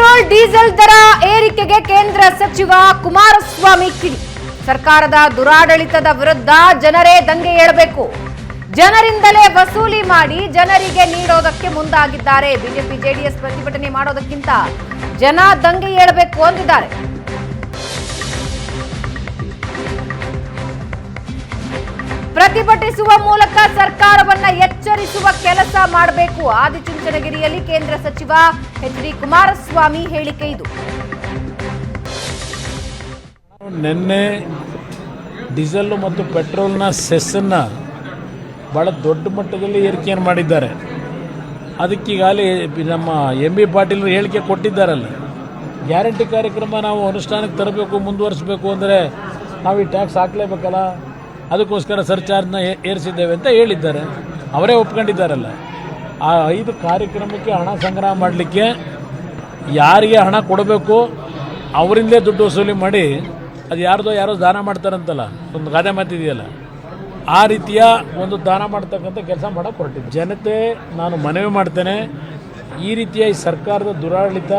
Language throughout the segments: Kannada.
ಪೆಟ್ರೋಲ್ ಡೀಸೆಲ್ ದರ ಏರಿಕೆಗೆ ಕೇಂದ್ರ ಸಚಿವ ಕುಮಾರಸ್ವಾಮಿ ಕಿಡಿ. ಸರ್ಕಾರದ ದುರಾಡಳಿತದ ವಿರುದ್ಧ ಜನರೇ ದಂಗೆ ಏಳಬೇಕು, ಜನರಿಂದಲೇ ವಸೂಲಿ ಮಾಡಿ ಜನರಿಗೆ ನೀಡೋದಕ್ಕೆ ಮುಂದಾಗಿದ್ದಾರೆ. ಬಿಜೆಪಿ ಜೆಡಿಎಸ್ ಪ್ರತಿಭಟನೆ ಮಾಡೋದಕ್ಕಿಂತ ಜನ ದಂಗೆ ಏಳಬೇಕು ಅಂದಿದ್ದಾರೆ. ಪ್ರತಿಭಟಿಸುವ ಮೂಲಕ ಸರ್ಕಾರವನ್ನ ಎಚ್ಚರಿಸುವ ಕೆಲಸ ಮಾಡಬೇಕು. ಆದಿಚುಂಚನಗಿರಿಯಲ್ಲಿ ಕೇಂದ್ರ ಸಚಿವ ಎಚ್.ಡಿ. ಕುಮಾರಸ್ವಾಮಿ ಹೇಳಿಕೆ ಇದು. ನಿನ್ನೆ ಡೀಸೆಲ್ ಮತ್ತು ಪೆಟ್ರೋಲ್ನ ಸೆಸ್ಸನ್ನು ಭಾಳ ದೊಡ್ಡ ಮಟ್ಟದಲ್ಲಿ ಏರಿಕೆಯನ್ನು ಮಾಡಿದ್ದಾರೆ. ಅದಕ್ಕೀಗಾಗಲೇ ನಮ್ಮ ಎಂ.ಬಿ. ಪಾಟೀಲ್ ಹೇಳಿಕೆ ಕೊಟ್ಟಿದ್ದಾರಲ್ಲ, ಗ್ಯಾರಂಟಿ ಕಾರ್ಯಕ್ರಮ ನಾವು ಅನುಷ್ಠಾನಕ್ಕೆ ತರಬೇಕು, ಮುಂದುವರಿಸಬೇಕು ಅಂದರೆ ನಾವು ಈ ಟ್ಯಾಕ್ಸ್ ಹಾಕಲೇಬೇಕಲ್ಲ, ಅದಕ್ಕೋಸ್ಕರ ಸರ್ಚಾರ್ಜ್ನ ಏರಿಸಿದ್ದೇವೆ ಅಂತ ಹೇಳಿದ್ದಾರೆ. ಅವರೇ ಒಪ್ಕೊಂಡಿದ್ದಾರಲ್ಲ. ಆ 5 ಕಾರ್ಯಕ್ರಮಕ್ಕೆ ಹಣ ಸಂಗ್ರಹ ಮಾಡಲಿಕ್ಕೆ ಯಾರಿಗೆ ಹಣ ಕೊಡಬೇಕು ಅವರಿಂದಲೇ ದುಡ್ಡು ವಸೂಲಿ ಮಾಡಿ ಅದು ಯಾರೋ ದಾನ ಮಾಡ್ತಾರಂತಲ್ಲ, ಒಂದು ಗಾದೆ ಮಾತಿದೆಯಲ್ಲ, ಆ ರೀತಿಯ ಒಂದು ದಾನ ಮಾಡ್ತಕ್ಕಂಥ ಕೆಲಸ ಮಾಡೋಕ್ಕೆ ಹೊರಟಿದ್ದೆ. ಜನತೆ ನಾನು ಮನವಿ ಮಾಡ್ತೇನೆ, ಈ ರೀತಿಯ ಈ ಸರ್ಕಾರದ ದುರಾಡಳಿತ,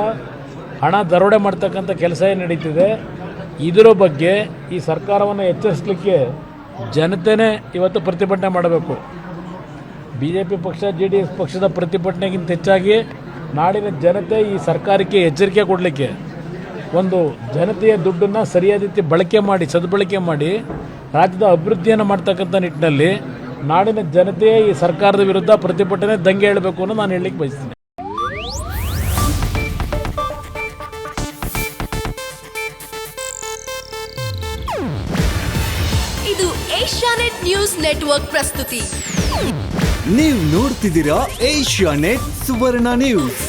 ಹಣ ದರೋಡೆ ಮಾಡ್ತಕ್ಕಂಥ ಕೆಲಸ ಏನು ನಡೀತಿದೆ, ಇದರ ಬಗ್ಗೆ ಈ ಸರ್ಕಾರವನ್ನು ಎಚ್ಚರಿಸಲಿಕ್ಕೆ ಜನತೆನೇ ಇವತ್ತು ಪ್ರತಿಭಟನೆ ಮಾಡಬೇಕು. BJP ಪಕ್ಷ JDS ಪಕ್ಷದ ಪ್ರತಿಭಟನೆಗಿಂತ ಹೆಚ್ಚಾಗಿ ನಾಡಿನ ಜನತೆ ಈ ಸರ್ಕಾರಕ್ಕೆ ಎಚ್ಚರಿಕೆ ಕೊಡಲಿಕ್ಕೆ, ಒಂದು ಜನತೆಯ ದುಡ್ಡನ್ನು ಸರಿಯಾದ ರೀತಿ ಬಳಕೆ ಮಾಡಿ, ಸದ್ಬಳಕೆ ಮಾಡಿ ರಾಜ್ಯದ ಅಭಿವೃದ್ಧಿಯನ್ನು ಮಾಡ್ತಕ್ಕಂಥ ನಿಟ್ಟಿನಲ್ಲಿ ನಾಡಿನ ಜನತೆಯೇ ಈ ಸರ್ಕಾರದ ವಿರುದ್ಧ ಪ್ರತಿಭಟನೆ ದಂಗೆ ಏಳಬೇಕು ಅನ್ನೋ ನಾನು ಹೇಳಲಿಕ್ಕೆ ಬಯಸ್ತೀನಿ. ಇದು ಏಷ್ಯಾನೆಟ್ ನ್ಯೂಸ್ ನೆಟ್ವರ್ಕ್ ಪ್ರಸ್ತುತಿ. ನೀವು ನೋಡ್ತಿದ್ದೀರಾ ಏಷ್ಯಾನೆಟ್ ಸುವರ್ಣ ನ್ಯೂಸ್.